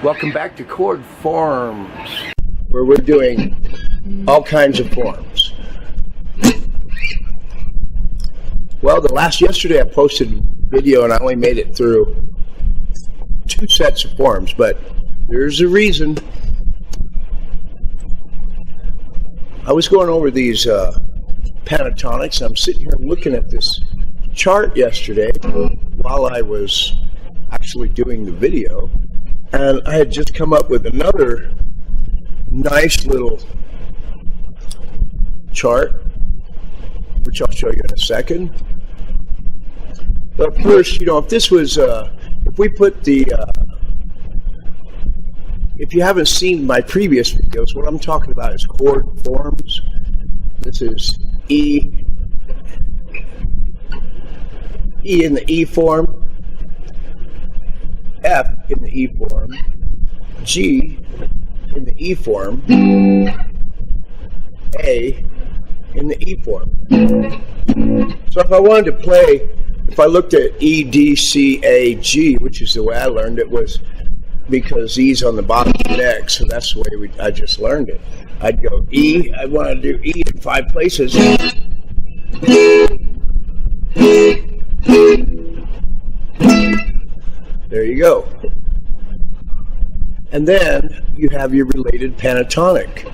Welcome back to Chord Forms, where we're doing all kinds of forms. Well, yesterday I posted a video and I only made it through 2 sets of forms, but there's a reason. I was going over these pentatonics. I'm sitting here looking at this chart yesterday while I was actually doing the video, and I had just come up with another nice little chart, which I'll show you in a second. But first, if this was, if we put the, if you haven't seen my previous videos, what I'm talking about is chord forms. This is E in the E form, F in the E form, G in the E form, A in the E form. So if I wanted to play, if I looked at E, D, C, A, G, which is the way I learned it, was because E's on the bottom of the deck, so that's the way I just learned it. I'd go E, I want to do E in 5 places. There you go. And then you have your related pentatonic.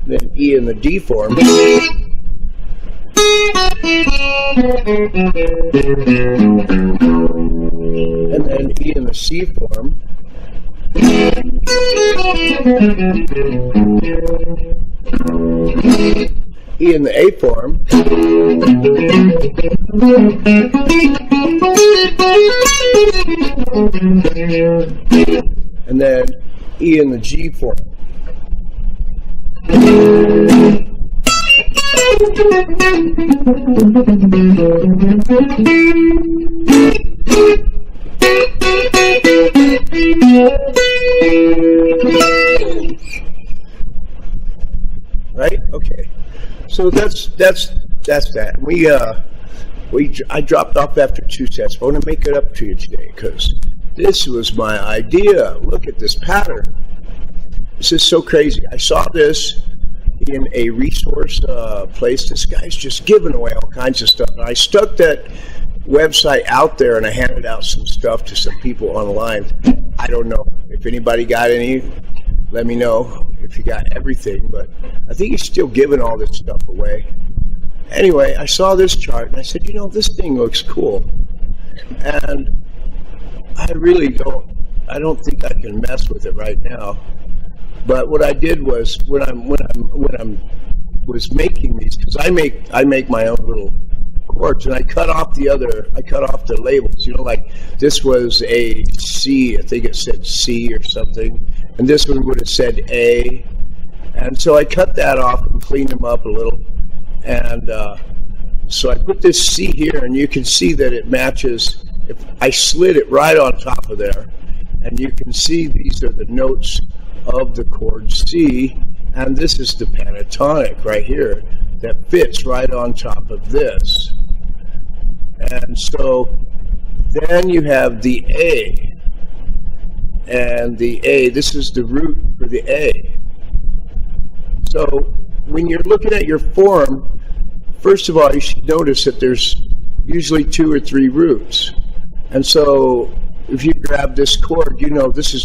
Then E in the D form. And then E in the C form. E in the A form. And then E in the G form. Right? Okay. So that's that. I dropped off after 2 sets. I want to make it up to you today because this was my idea. Look at this pattern. This is so crazy. I saw this in a resource place. This guy's just giving away all kinds of stuff. And I stuck that website out there and I handed out some stuff to some people online. I don't know if anybody got any. Let me know if you got everything, but I think he's still giving all this stuff away. Anyway, I saw this chart and I said, this thing looks cool. And I don't think I can mess with it right now. But what I did was when I was making these, because I make my own little chords, and I cut off the labels. Like this was a C, I think it said C or something, and this one would have said A, and so I cut that off and cleaned them up a little, and so I put this C here, and you can see that it matches. If I slid it right on top of there, and you can see these are the notes of the chord C, and this is the pentatonic right here that fits right on top of this. And so then you have the A, and the A, this is the root for the A. So when you're looking at your form, first of all, you should notice that there's usually 2 or 3 roots. And so if you grab this chord, this is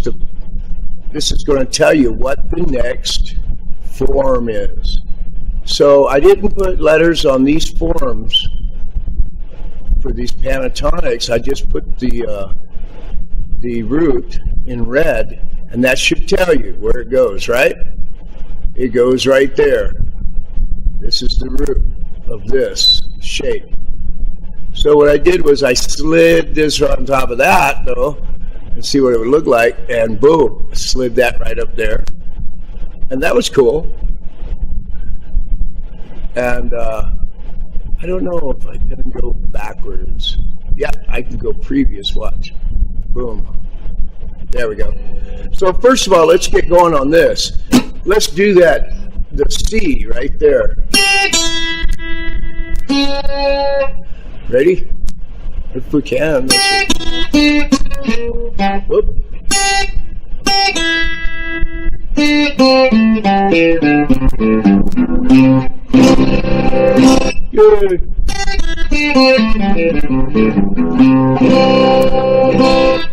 going to tell you what the next form is. So I didn't put letters on these forms for these pentatonics. I just put the root in red, and that should tell you where it goes, right? It goes right there. This is the root of this shape. So what I did was I slid this on top of that, though, and see what it would look like, and boom, slid that right up there. And that was cool. And I don't know if I can go backwards. Yeah, I can go previous, watch. Boom. There we go. So first of all, let's get going on this. Let's do that, the C right there. Ready? If we can. Whoop. Good.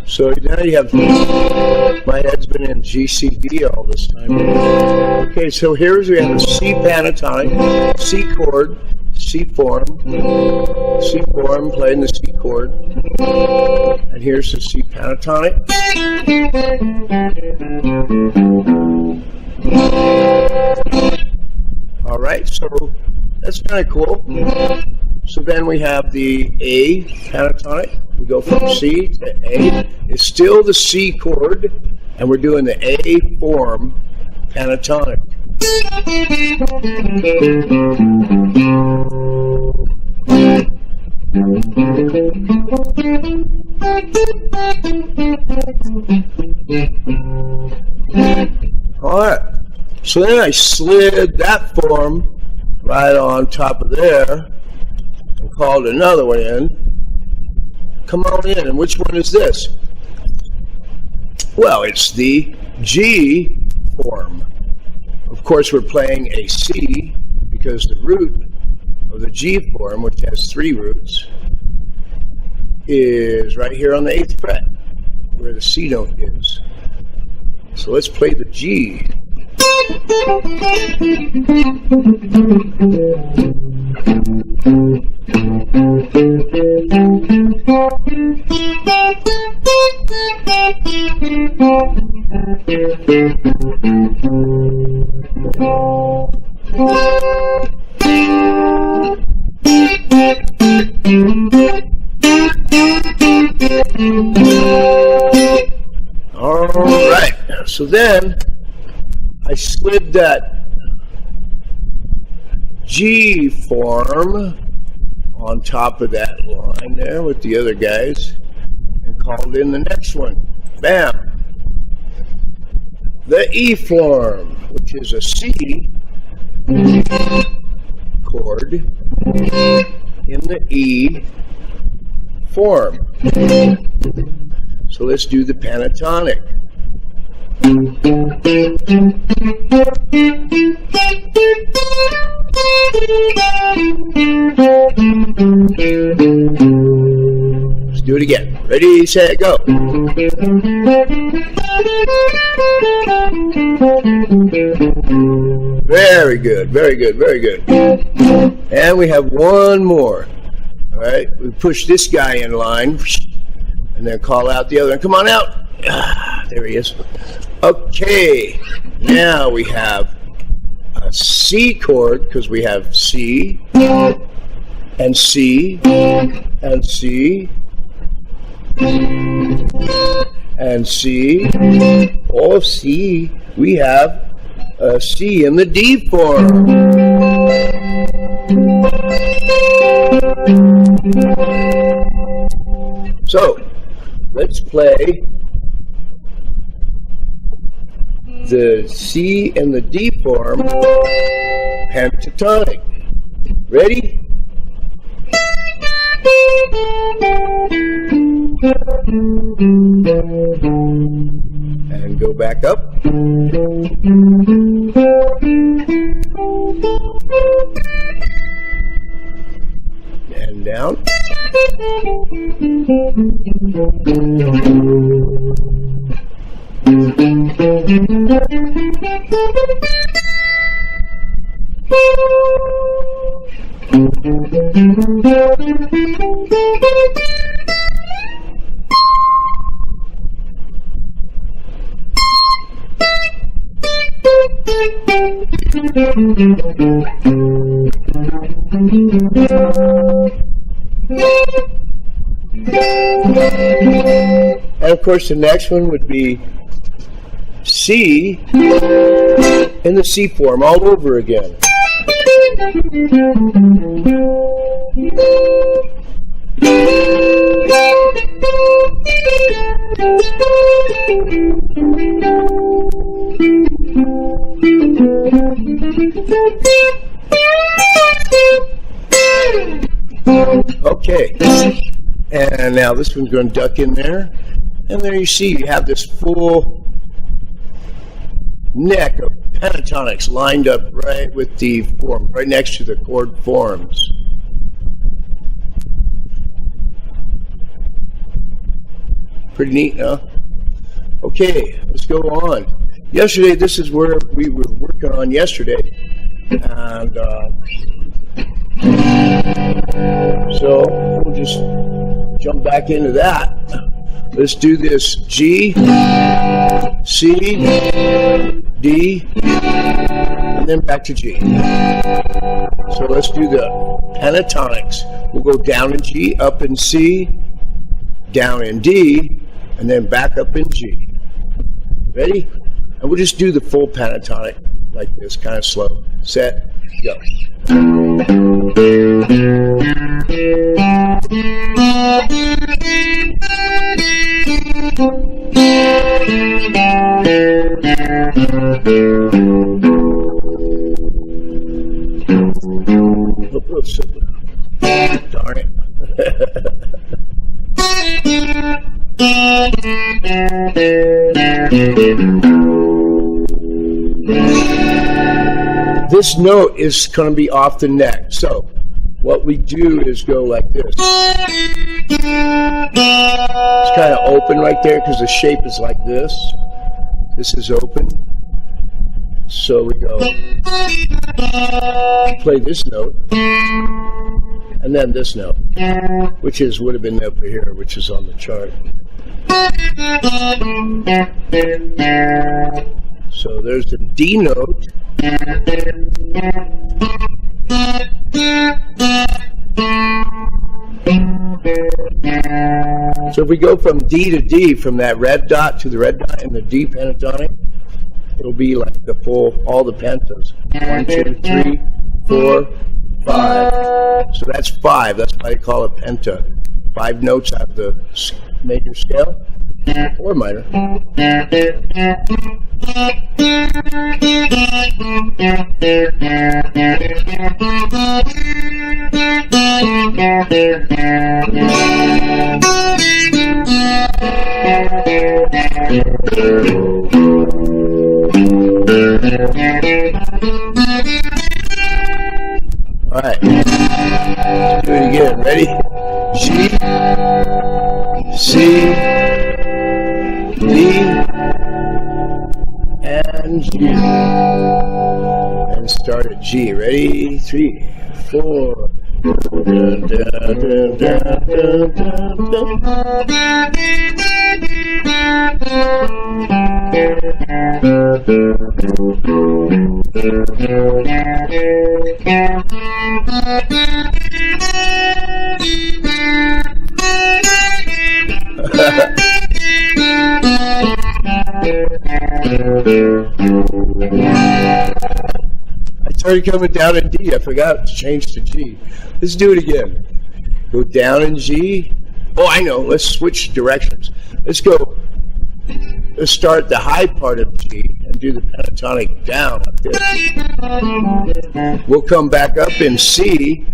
So now you have, my head's been in GCD all this time. Okay, so here's we have a C pentatonic, C chord, C form, playing the C chord, and here's the C pentatonic. All right, so that's kind of cool. So then we have the A pentatonic. We go from C to A. It's still the C chord, and we're doing the A form pentatonic. All right. So then I slid that form right on top of there and called another one in. Come on in. And which one is this? Well, it's the G form. Of course, we're playing a C because the root of the G form, which has 3 roots, is right here on the 8th fret, where the C note is. So let's play the G. All right, so then I slid that G form on top of that line there with the other guys and called in the next one. Bam! The E form, which is a C chord in the E form. So let's do the pentatonic. Let's do it again. Ready, set, go. Very good, very good, very good. And we have one more. All right, we push this guy in line and then call out the other one. Come on out. Ah, there he is. Okay, now we have a C chord because we have C and C and C and C. Oh, C. We have a C in the D form. So, let's play the C and the D form pentatonic. Ready? And go back up. And down. And of course the next one would be C in the C form all over again. Okay, and now this one's going to duck in there, and there you see you have this full neck of pentatonics lined up right with the form, right next to the chord forms. Pretty neat, huh? Okay, let's go on. Yesterday, this is where we were working on yesterday, and so we'll just jump back into that. Let's do this G, C, D, and then back to G. So let's do the pentatonics. We'll go down in G, up in C, down in D, and then back up in G. Ready? And we'll just do the full pentatonic like this, kind of slow. Set, go. Oops. Darn it. This note is going to be off the neck. So what we do is go like this. It's kind of open right there because the shape is like this. This is open. So we go play this note and then this note, which would have been over here, which is on the chart. So there's the D note. So if we go from D to D, from that red dot to the red dot in the D pentatonic, it'll be like the full, all the pentas. 1, 2, 3, 4, 5. So that's 5. That's why they call it penta. 5 notes out of the major scale or minor. All right, let's do it again. Ready? G, C, D, and G. And start at G. Ready? 3, 4. I started coming down in D. I forgot to change to G. Let's do it again. Go down in G. Oh, I know. Let's switch directions. Let's start the high part of G and do the pentatonic down like this. We'll come back up in C,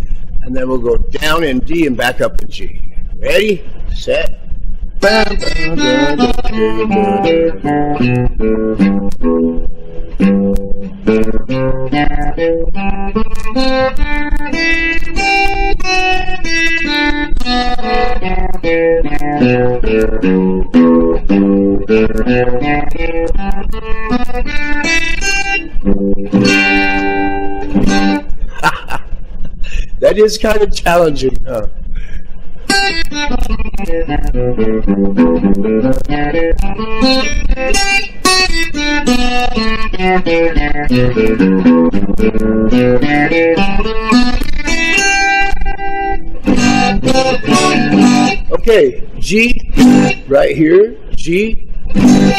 and then we'll go down in D and back up in G. Ready? Set. That is kind of challenging, huh? Okay, G right here, G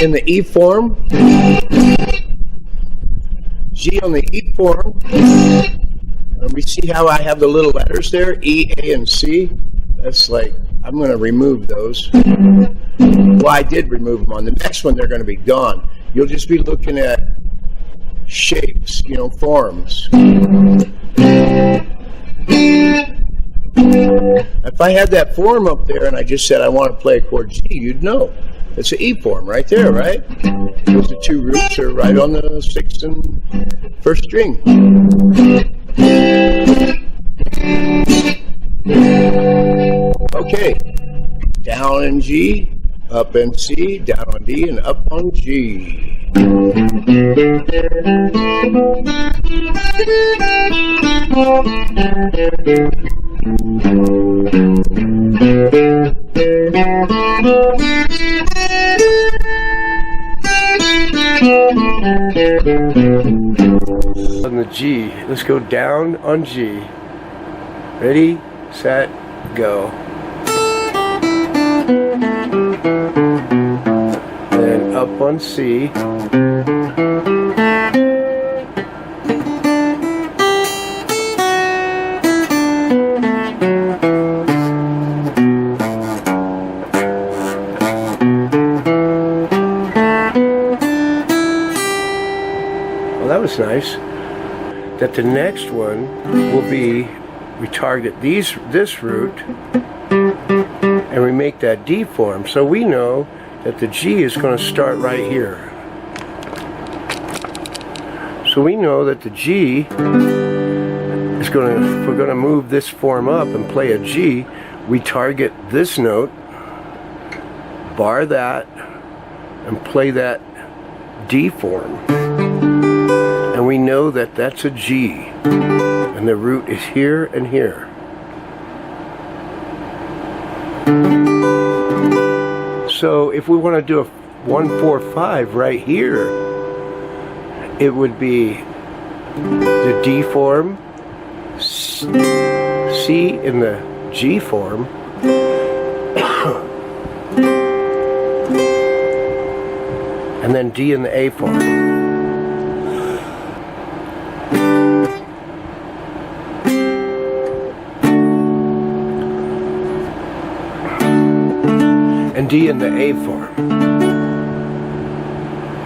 in the E form, G on the E form. And we see how I have the little letters there, E, A, and C. That's like, I'm going to remove those. Well, I did remove them. On the next one, they're going to be gone. You'll just be looking at shapes, forms. If I had that form up there and I just said I want to play a chord G, you'd know. It's an E form right there, right? Those the two roots are right on the 6th and 1st string. Okay, down in G, up in C, down on D, and up on G. On the G, let's go down on G. Ready, set, go. Then up on C. Well, that was nice. That the next one will be, we target this root and we make that D form. So we know that the G is going to start right here. So we know that the G is going to, if we're going to move this form up and play a G, we target this note, bar that, and play that D form. And we know that that's a G. And the root is here and here. So if we want to do a 1-4-5 right here, it would be the D form, C in the G form, and then D in the A form. And D in the A form.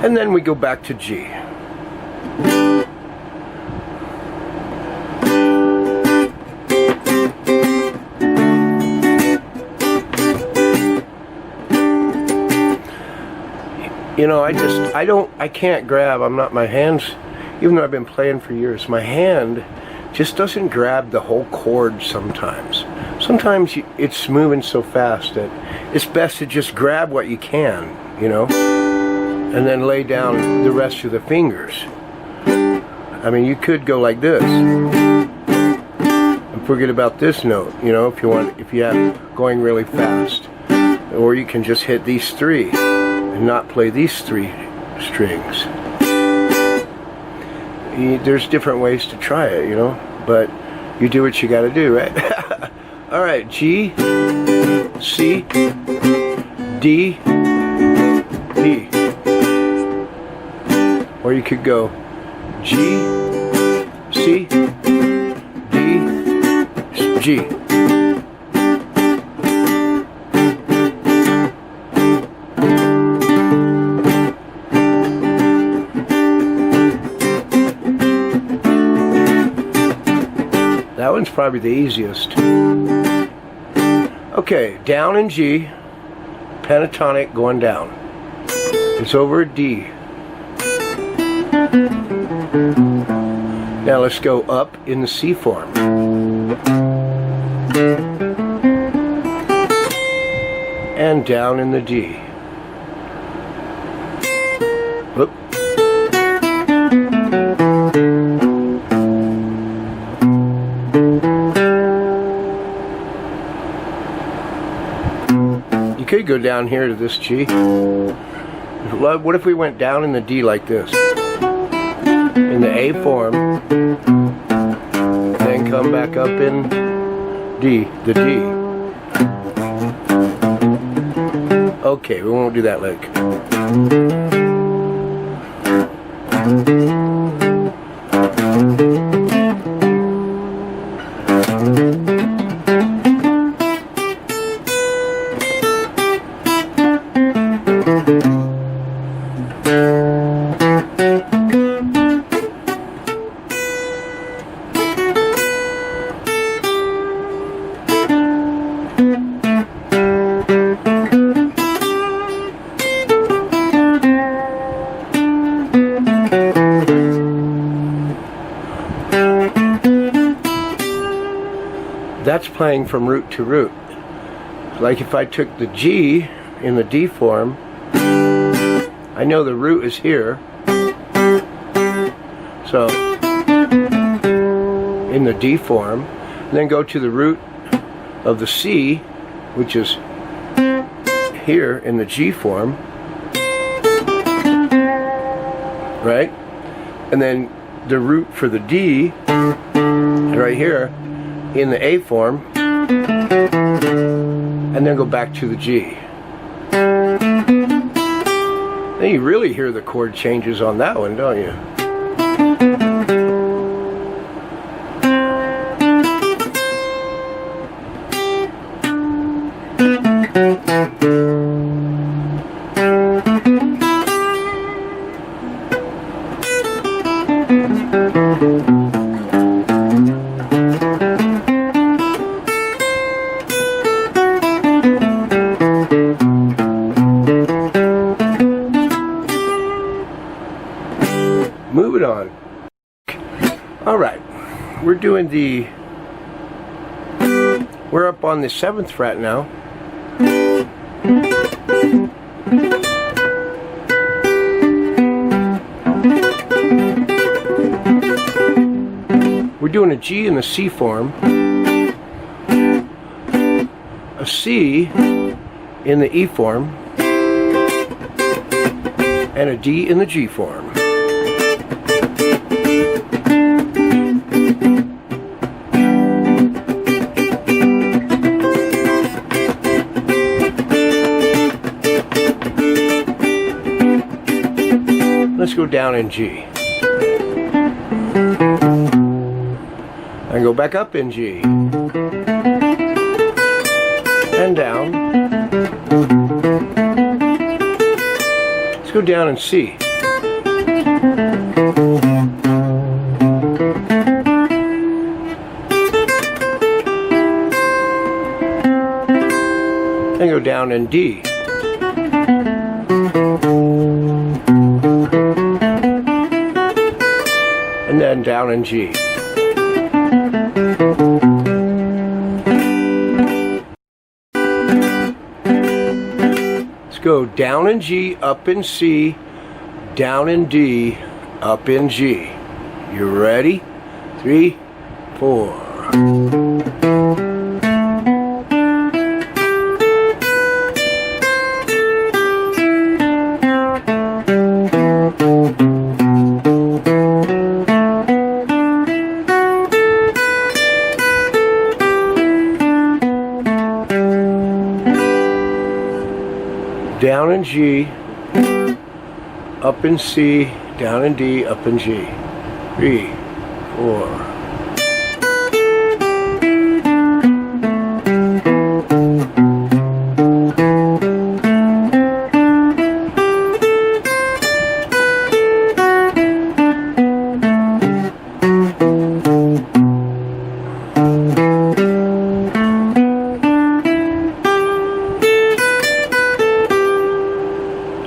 And then we go back to G. You know, I can't grab, my hands, even though I've been playing for years, my hand just doesn't grab the whole chord sometimes. Sometimes it's moving so fast that it's best to just grab what you can, you know, and then lay down the rest of the fingers. I mean, you could go like this and forget about this note, you know, if you have going really fast. Or you can just hit these three and not play these three strings. There's different ways to try it, you know, but you do what you gotta do, right? Alright, G, C, D, E. Or you could go G, C, D, G. That one's probably the easiest. Okay, down in G, pentatonic going down. It's over a D. Now let's go up in the C form. And down in the D. Whoop. You could go down here to this G. What if we went down in the D like this? In the A form, then come back up in D, the D. Okay, we won't do that lick. playing from root to root. Like if I took the G in the D form, I know the root is here. So, in the D form, and then go to the root of the C, which is here in the G form, right? And then the root for the D, right here, in the A form, and then go back to the G. Then you really hear the chord changes on that one, don't you? Moving on. Alright, we're up on the 7th fret now. We're doing a G in the C form, a C in the E form, and a D in the G form. Let's go down in G. And go back up in G. And down. Let's go down in C. And go down in D. And then down in G. Let's go down in G, up in C, down in D, up in G. You ready? 3, 4. Down in G, up in C, down in D, up in G. 3, 4.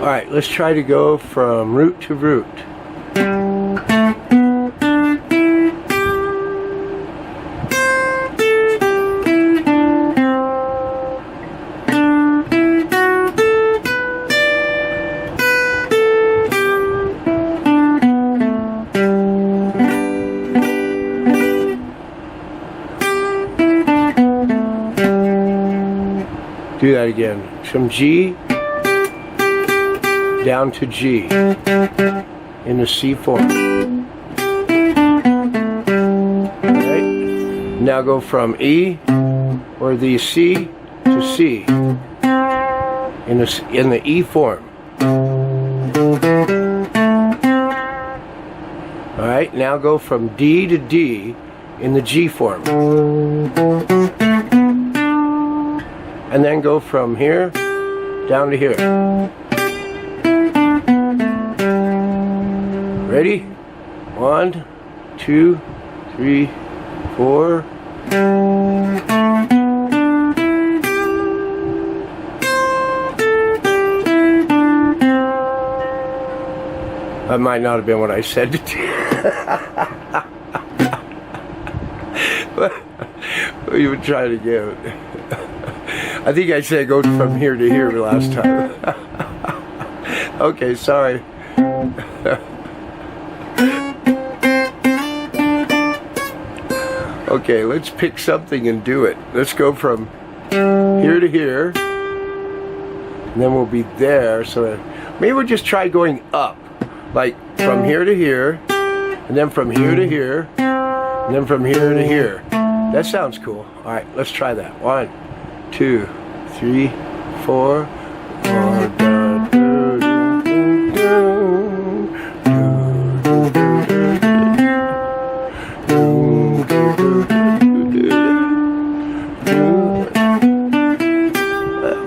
Alright, let's try to go from root to root. Do that again. From G down to G in the C form. Right? Now go from E or the C to C in the E form. Alright, now go from D to D in the G form. And then go from here down to here. Ready? 1, 2, 3, 4. That might not have been what I said to do. We would try it again. I think I said go from here to here last time. Okay, sorry. Okay, let's pick something and do it. Let's go from here to here. And then we'll be there. So maybe we'll just try going up. Like from here to here. And then from here to here. And then from here to here. That sounds cool. Alright, let's try that. 1, 2, 3, 4.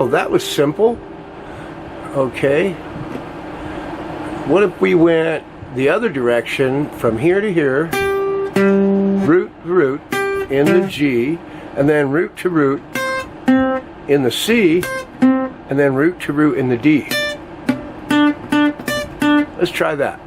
Oh, that was simple. Okay. What if we went the other direction from here to here, root to root in the G, and then root to root in the C, and then root to root in the D. Let's try that.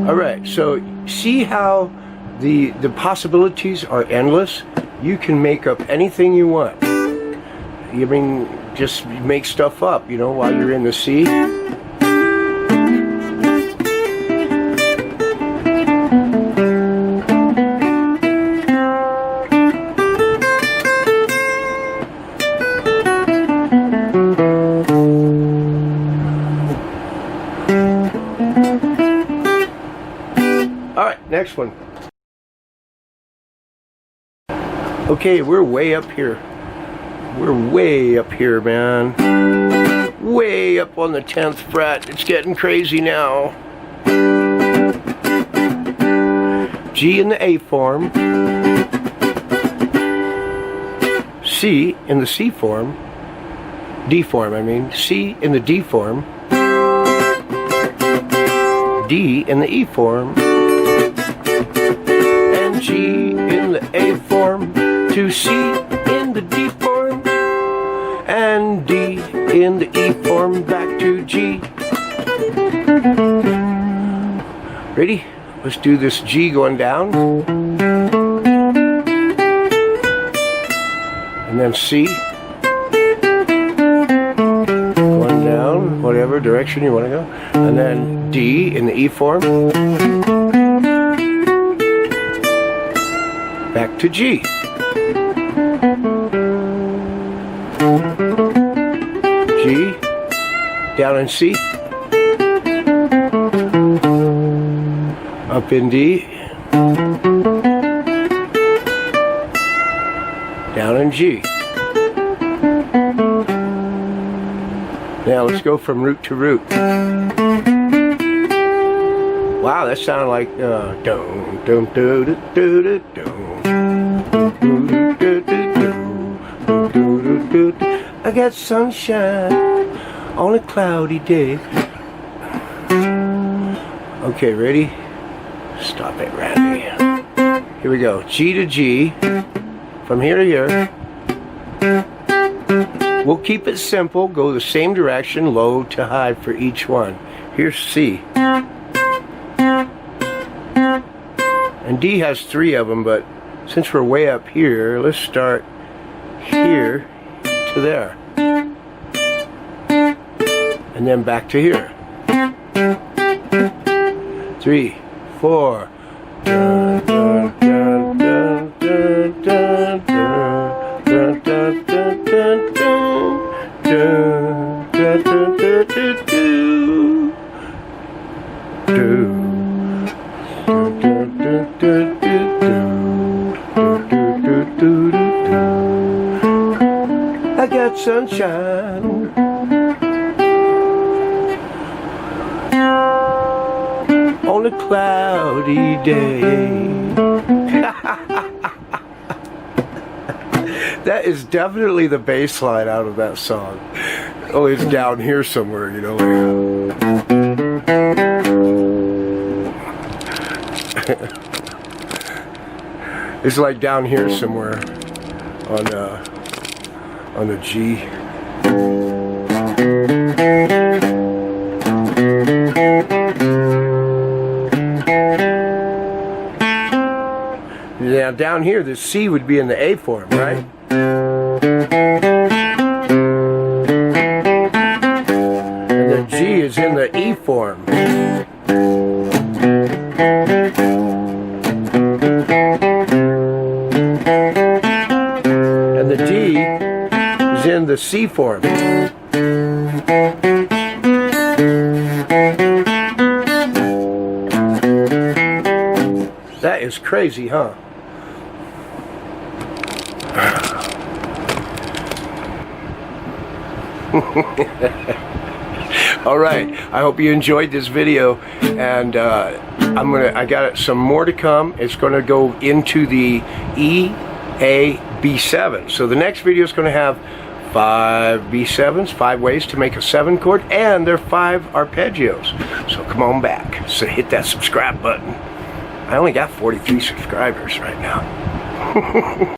Alright, so see how the possibilities are endless? You can make up anything you want. I mean, just make stuff up, you know, while you're in the C. Alright, next one. Okay, we're way up here. We're way up here, man. Way up on the 10th fret. It's getting crazy now. G in the A form. C in the C form. D form, I mean. C in the D form. D in the E form. And G in the A form. To C in the D form. And D in the E form back to G. Ready? Let's do this G going down. And then C. Going down, whatever direction you want to go. And then D in the E form. Back to G. G, down in C, up in D, down in G. Now let's go from root to root. Wow, that sounded like dum dum do do do do do. I got sunshine on a cloudy day. Okay, ready? Stop it, Randy. Here we go. G to G. From here to here. We'll keep it simple. Go the same direction, low to high for each one. Here's C. And D has 3 of them, but since we're way up here, let's start here to there. And then back to here. 3, 4. Dun, dun, dun, dun, dun, dun, dun, dun, dun, dun, dun, dun, I got sunshine on a cloudy day. That is definitely the bass line out of that song. Oh, it's down here somewhere, you know. It's like down here somewhere on the G. Now down here, the C would be in the A form, right? And the G is in the E form. And the D is in the C form. That is crazy, huh? All right, I hope you enjoyed this video, and I got some more to come. It's going to go into the E, A, B7. So the next video is going to have 5 B7s, 5 ways to make a 7 chord, and there are 5 arpeggios. So come on back. So hit that subscribe button. I only got 43 subscribers right now.